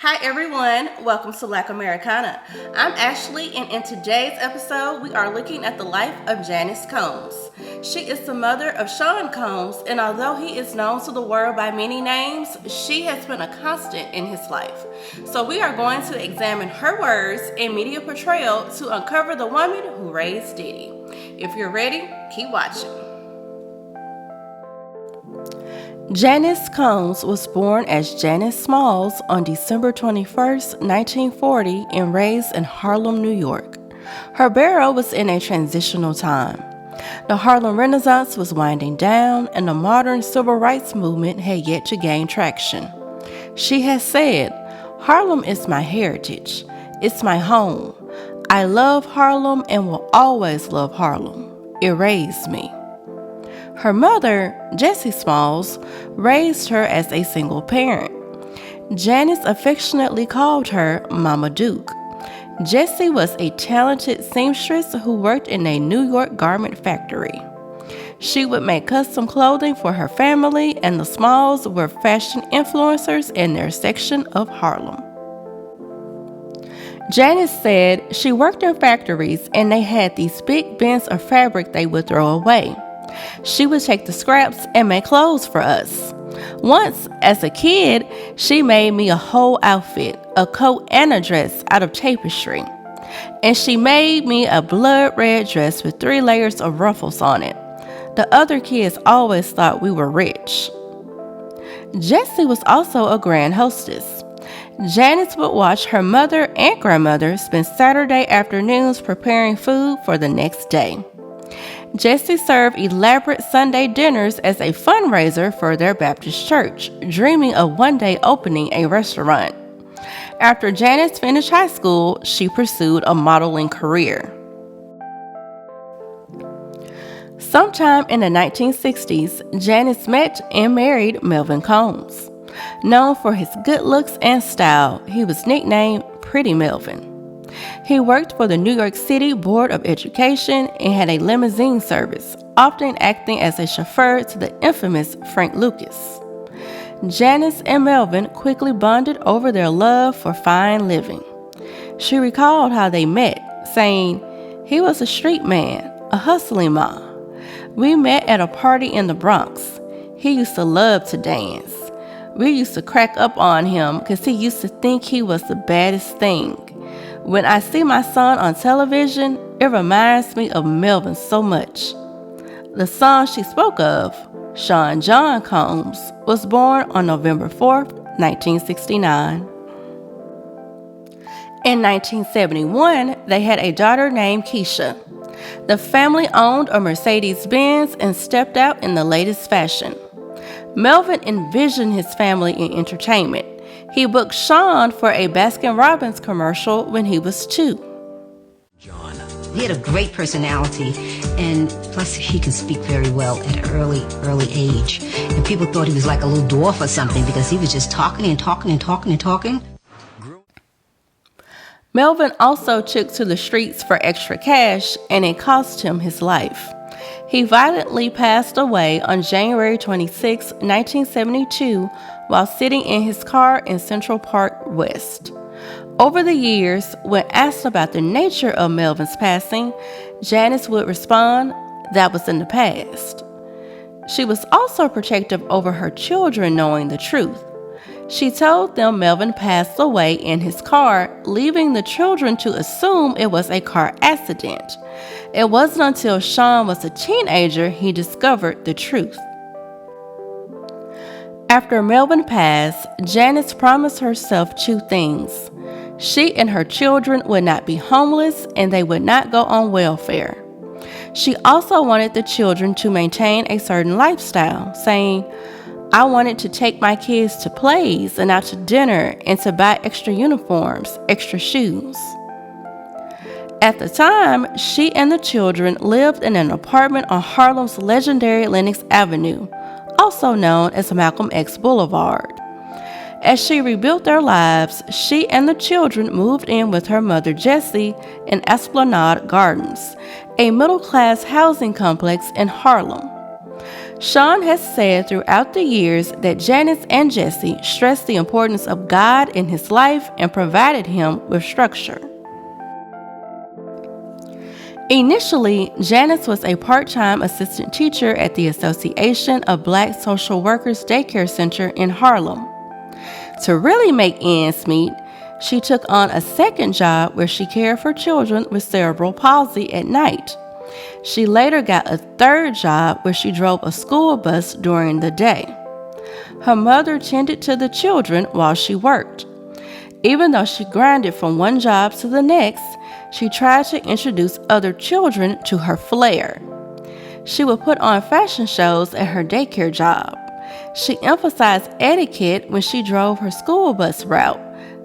Hi everyone, welcome to BlackAmericana. I'm Ashley, and in today's episode, we are looking at the life of Janice Combs. She is the mother of Sean Combs, and although he is known to the world by many names, she has been a constant in his life. So we are going to examine her words and media portrayal to uncover the woman who raised Diddy. If you're ready, keep watching. Janice Combs was born as Janice Smalls on December 21st, 1940, and raised in Harlem, New York. Her burial was in a transitional time. The Harlem Renaissance was winding down, and the modern civil rights movement had yet to gain traction. She has said, "Harlem is my heritage. It's my home. I love Harlem and will always love Harlem. It raised me." Her mother, Jessie Smalls, raised her as a single parent. Janice affectionately called her Mama Duke. Jessie was a talented seamstress who worked in a New York garment factory. She would make custom clothing for her family, and the Smalls were fashion influencers in their section of Harlem. Janice said she worked in factories and they had these big bins of fabric they would throw away. She would take the scraps and make clothes for us. Once, as a kid, she made me a whole outfit, a coat and a dress out of tapestry. And she made me a blood red dress with 3 layers of ruffles on it. The other kids always thought we were rich. Jessie was also a grand hostess. Janice would watch her mother and grandmother spend Saturday afternoons preparing food for the next day. Jessie served elaborate Sunday dinners as a fundraiser for their Baptist church, dreaming of one day opening a restaurant. After Janice finished high school, she pursued a modeling career. Sometime in the 1960s, Janice met and married Melvin Combs. Known for his good looks and style, he was nicknamed Pretty Melvin. He worked for the New York City Board of Education and had a limousine service, often acting as a chauffeur to the infamous Frank Lucas. Janice and Melvin quickly bonded over their love for fine living. She recalled how they met, saying, "He was a street man, a hustling ma. We met at a party in the Bronx. He used to love to dance. We used to crack up on him because he used to think he was the baddest thing. When I see my son on television, it reminds me of Melvin so much." The son she spoke of, Sean John Combs, was born on November 4th, 1969. In 1971, they had a daughter named Keisha. The family owned a Mercedes-Benz and stepped out in the latest fashion. Melvin envisioned his family in entertainment. He booked Sean for a Baskin-Robbins commercial when he was 2. John. He had a great personality, and plus he could speak very well at an early age. And people thought he was like a little dwarf or something because he was just talking and talking and talking and talking. Melvin also took to the streets for extra cash, and it cost him his life. He violently passed away on January 26, 1972, while sitting in his car in Central Park West. Over the years, when asked about the nature of Melvin's passing, Janice would respond, "That was in the past." She was also protective over her children knowing the truth. She told them Melvin passed away in his car, leaving the children to assume it was a car accident. It wasn't until Sean was a teenager he discovered the truth. After Melvin passed, Janice promised herself 2 things. She and her children would not be homeless, and they would not go on welfare. She also wanted the children to maintain a certain lifestyle, saying, "I wanted to take my kids to plays and out to dinner and to buy extra uniforms, extra shoes." At the time, she and the children lived in an apartment on Harlem's legendary Lenox Avenue, also known as Malcolm X Boulevard. As she rebuilt their lives, she and the children moved in with her mother Jessie in Esplanade Gardens, a middle-class housing complex in Harlem. Sean has said throughout the years that Janice and Jesse stressed the importance of God in his life and provided him with structure. Initially, Janice was a part-time assistant teacher at the Association of Black Social Workers Daycare Center in Harlem. To really make ends meet, she took on a second job where she cared for children with cerebral palsy at night. She later got a third job where she drove a school bus during the day. Her mother tended to the children while she worked. Even though she grinded from one job to the next, she tried to introduce other children to her flair. She would put on fashion shows at her daycare job. She emphasized etiquette when she drove her school bus route,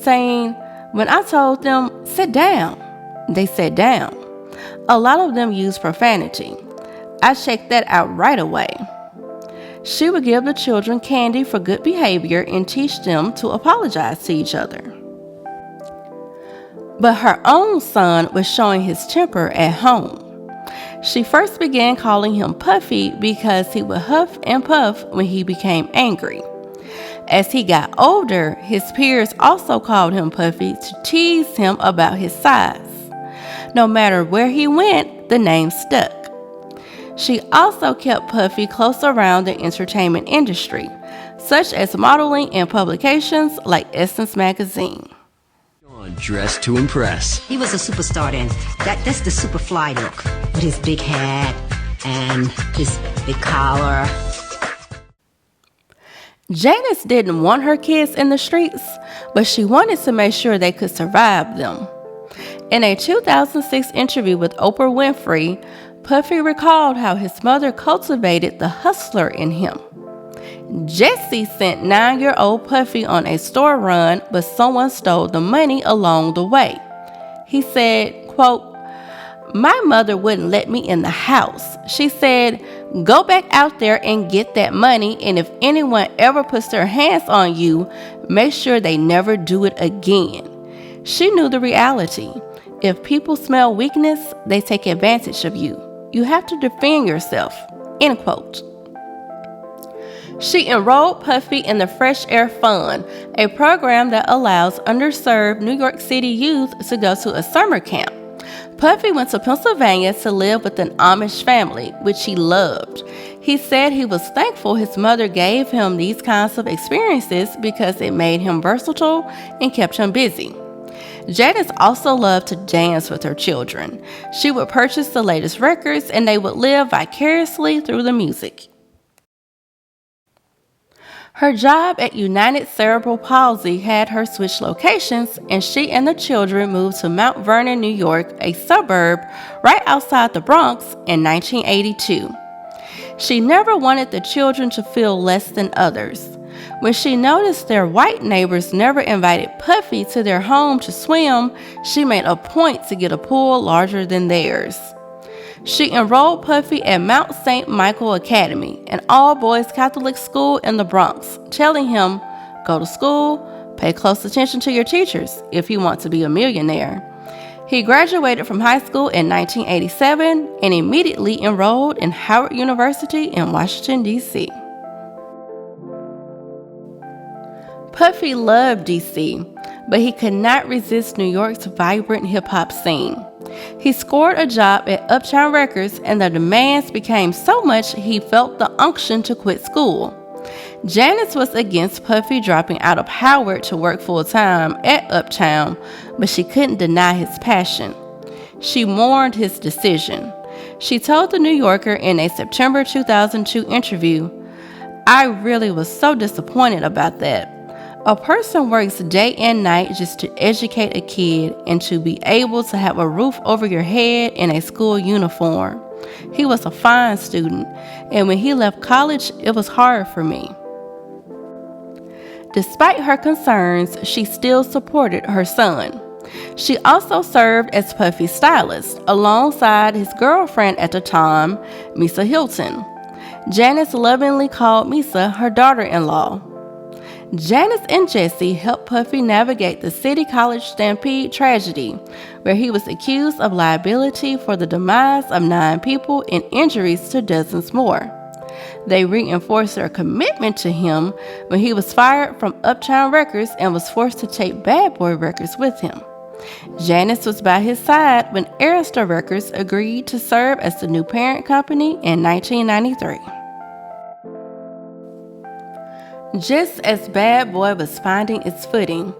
saying, "When I told them, sit down, they sat down." A lot of them used profanity. I checked that out right away. She would give the children candy for good behavior and teach them to apologize to each other. But her own son was showing his temper at home. She first began calling him Puffy because he would huff and puff when he became angry. As he got older, his peers also called him Puffy to tease him about his size. No matter where he went, the name stuck. She also kept Puffy close around the entertainment industry, such as modeling and publications like Essence magazine. Dressed to impress. He was a superstar then. That's the super fly look with his big hat and his big collar. Janice didn't want her kids in the streets, but she wanted to make sure they could survive them. In a 2006 interview with Oprah Winfrey, Puffy recalled how his mother cultivated the hustler in him. Jesse sent 9-year-old Puffy on a store run, but someone stole the money along the way. He said, quote, "My mother wouldn't let me in the house. She said, go back out there and get that money, and if anyone ever puts their hands on you, make sure they never do it again." She knew the reality. If people smell weakness, they take advantage of you. You have to defend yourself. End quote. She enrolled Puffy in the Fresh Air Fund, a program that allows underserved New York City youth to go to a summer camp. Puffy went to Pennsylvania to live with an Amish family, which he loved. He said he was thankful his mother gave him these kinds of experiences because it made him versatile and kept him busy. Janice also loved to dance with her children. She would purchase the latest records and they would live vicariously through the music. Her job at United Cerebral Palsy had her switch locations, and she and the children moved to Mount Vernon, New York, a suburb right outside the Bronx, in 1982. She never wanted the children to feel less than others. When she noticed their white neighbors never invited Puffy to their home to swim, she made a point to get a pool larger than theirs. She enrolled Puffy at Mount St. Michael Academy, an all-boys Catholic school in the Bronx, telling him, "Go to school, pay close attention to your teachers if you want to be a millionaire." He graduated from high school in 1987 and immediately enrolled in Howard University in Washington, D.C. Puffy loved D.C., but he could not resist New York's vibrant hip-hop scene. He scored a job at Uptown Records, and the demands became so much he felt the unction to quit school. Janice was against Puffy dropping out of Howard to work full-time at Uptown, but she couldn't deny his passion. She mourned his decision. She told The New Yorker in a September 2002 interview, "I really was so disappointed about that. A person works day and night just to educate a kid and to be able to have a roof over your head in a school uniform. He was a fine student, and when he left college, it was hard for me." Despite her concerns, she still supported her son. She also served as Puffy's stylist, alongside his girlfriend at the time, Misa Hilton. Janice lovingly called Misa her daughter-in-law. Janice and Jesse helped Puffy navigate the City College Stampede tragedy, where he was accused of liability for the demise of 9 people and injuries to dozens more. They reinforced their commitment to him when he was fired from Uptown Records and was forced to take Bad Boy Records with him. Janice was by his side when Arista Records agreed to serve as the new parent company in 1993. Just as Bad Boy was finding its footing,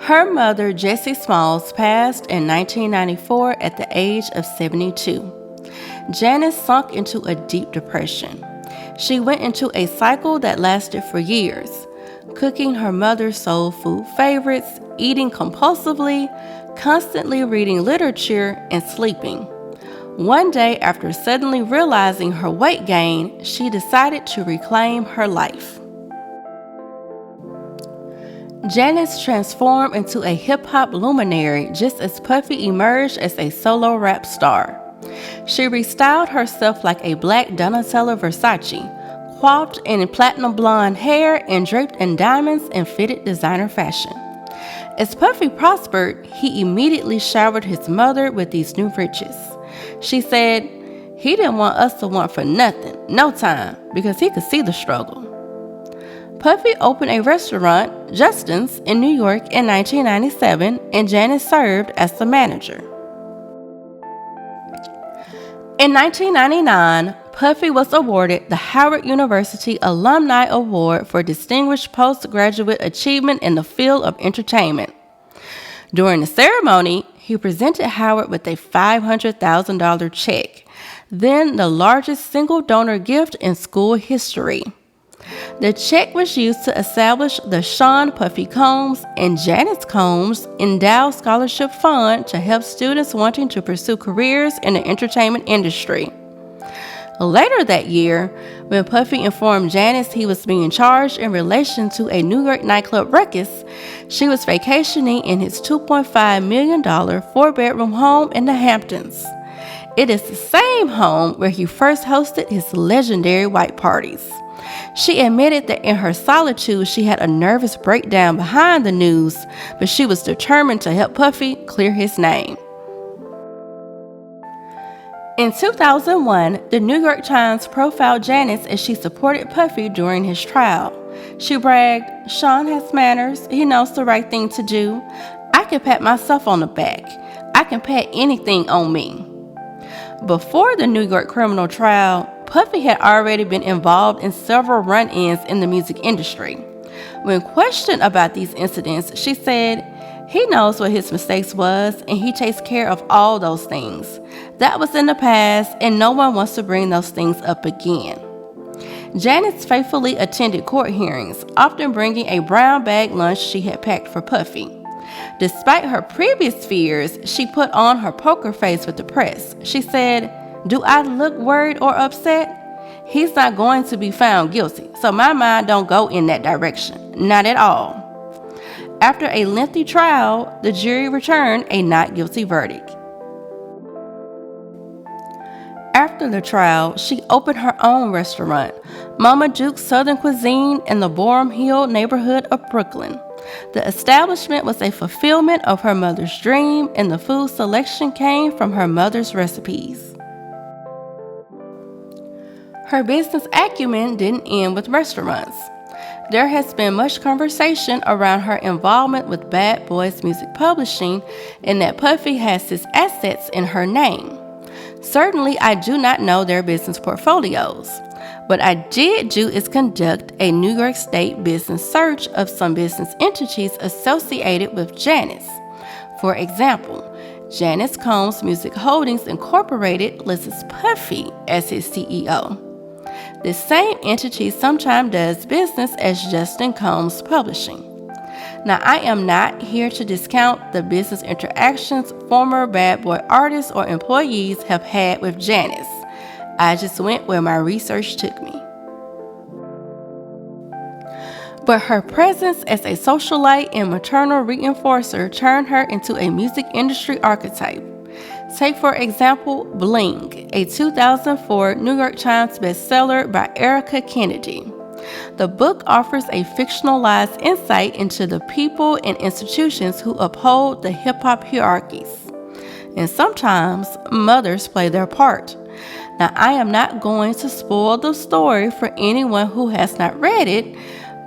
her mother, Jessie Smalls, passed in 1994 at the age of 72. Janice sunk into a deep depression. She went into a cycle that lasted for years, cooking her mother's soul food favorites, eating compulsively, constantly reading literature, and sleeping. One day, after suddenly realizing her weight gain, she decided to reclaim her life. Janice transformed into a hip-hop luminary just as Puffy emerged as a solo rap star. She restyled herself like a black Donatella Versace, coiffed in platinum blonde hair and draped in diamonds and fitted designer fashion. As Puffy prospered, he immediately showered his mother with these new riches. She said, "He didn't want us to want for nothing, no time, because he could see the struggle." Puffy opened a restaurant, Justin's, in New York in 1997, and Janice served as the manager. In 1999, Puffy was awarded the Howard University Alumni Award for Distinguished Postgraduate Achievement in the Field of Entertainment. During the ceremony, he presented Howard with a $500,000 check, then the largest single donor gift in school history. The check was used to establish the Sean Puffy Combs and Janice Combs Endowed Scholarship Fund to help students wanting to pursue careers in the entertainment industry. Later that year, when Puffy informed Janice he was being charged in relation to a New York nightclub ruckus, she was vacationing in his $2.5 million four-bedroom home in the Hamptons. It is the same home where he first hosted his legendary white parties. She admitted that in her solitude she had a nervous breakdown behind the news, but she was determined to help Puffy clear his name. In 2001, the New York Times profiled Janice as she supported Puffy during his trial. She bragged, "Sean has manners, he knows the right thing to do. I can pat myself on the back. I can pat anything on me." Before the New York criminal trial, Puffy had already been involved in several run-ins in the music industry. When questioned about these incidents, she said, "He knows what his mistakes was, and he takes care of all those things. That was in the past, and no one wants to bring those things up again." Janice faithfully attended court hearings, often bringing a brown bag lunch she had packed for Puffy. Despite her previous fears, she put on her poker face with the press. She said, "Do I look worried or upset? He's not going to be found guilty, so my mind don't go in that direction. Not at all." After a lengthy trial, the jury returned a not guilty verdict. After the trial, she opened her own restaurant, Mama Duke's Southern Cuisine, in the Boerum Hill neighborhood of Brooklyn. The establishment was a fulfillment of her mother's dream, and the food selection came from her mother's recipes. Her business acumen didn't end with restaurants. There has been much conversation around her involvement with Bad Boys Music Publishing and that Puffy has his assets in her name. Certainly, I do not know their business portfolios. What I did do is conduct a New York State business search of some business entities associated with Janice. For example, Janice Combs Music Holdings Incorporated lists Puffy as his CEO. This same entity sometimes does business as Justin Combs Publishing. Now, I am not here to discount the business interactions former Bad Boy artists or employees have had with Janice. I just went where my research took me. But her presence as a socialite and maternal reinforcer turned her into a music industry archetype. Take, for example, Bling, a 2004 New York Times bestseller by Erica Kennedy. The book offers a fictionalized insight into the people and institutions who uphold the hip-hop hierarchies. And sometimes, mothers play their part. Now, I am not going to spoil the story for anyone who has not read it,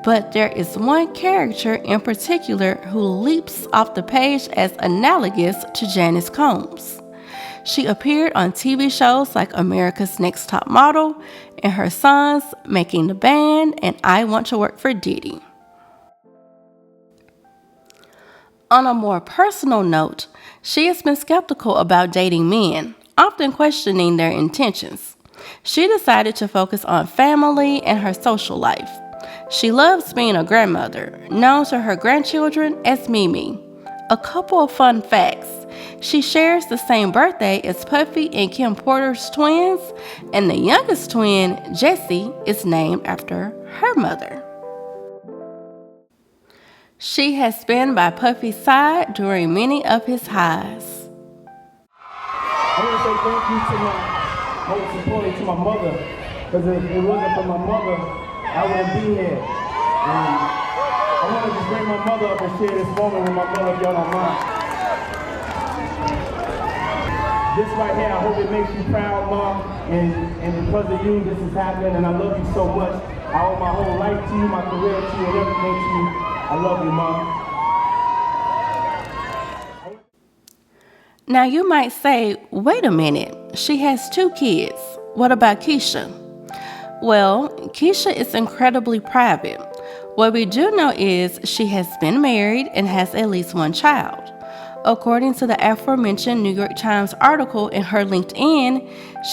but there is one character in particular who leaps off the page as analogous to Janice Combs. She appeared on TV shows like America's Next Top Model and her sons Making the Band and I Want to Work for Diddy. On a more personal note, she has been skeptical about dating men, often questioning their intentions. She decided to focus on family and her social life. She loves being a grandmother, known to her grandchildren as Mimi. A couple of fun facts. She shares the same birthday as Puffy and Kim Porter's twins, and the youngest twin, Jessie, is named after her mother. She has been by Puffy's side during many of his highs. I want to say thank you to most importantly to my mother, because if it wasn't for my mother, I wouldn't be here. And I want to just bring my mother up and share this moment with my mother, if y'all don't mind. This right here, I hope it makes you proud, Mom, and because of you, this is happening, and I love you so much. I owe my whole life to you, my career to you, and everything to you. I love you, Mom. Now you might say, wait a minute, she has 2 kids. What about Keisha? Well, Keisha is incredibly private. What we do know is she has been married and has at least 1 child. According to the aforementioned New York Times article in her LinkedIn,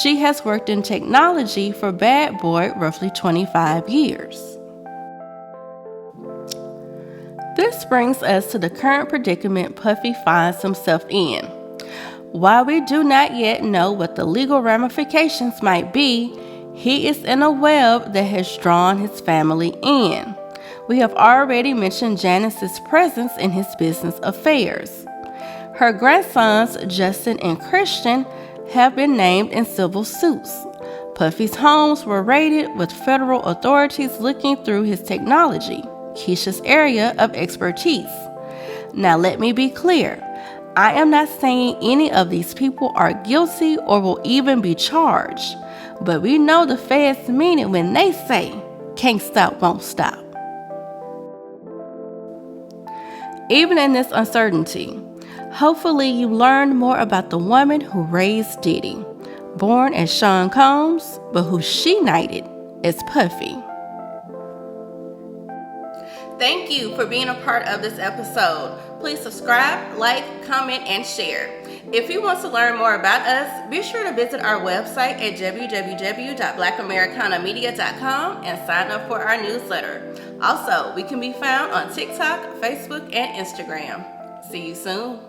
she has worked in technology for Bad Boy roughly 25 years. This brings us to the current predicament Puffy finds himself in. While we do not yet know what the legal ramifications might be, he is in a web that has drawn his family in. We have already mentioned Janice's presence in his business affairs. Her grandsons, Justin and Christian, have been named in civil suits. Puffy's homes were raided with federal authorities looking through his technology, Keisha's area of expertise. Now let me be clear. I am not saying any of these people are guilty or will even be charged, but we know the feds mean it when they say, can't stop, won't stop. Even in this uncertainty, hopefully you learned more about the woman who raised Diddy, born as Sean Combs, but who she knighted as Puffy. Thank you for being a part of this episode. Please subscribe, like, comment, and share. If you want to learn more about us, be sure to visit our website at www.BlackAmericanamedia.com and sign up for our newsletter. Also, we can be found on TikTok, Facebook, and Instagram. See you soon.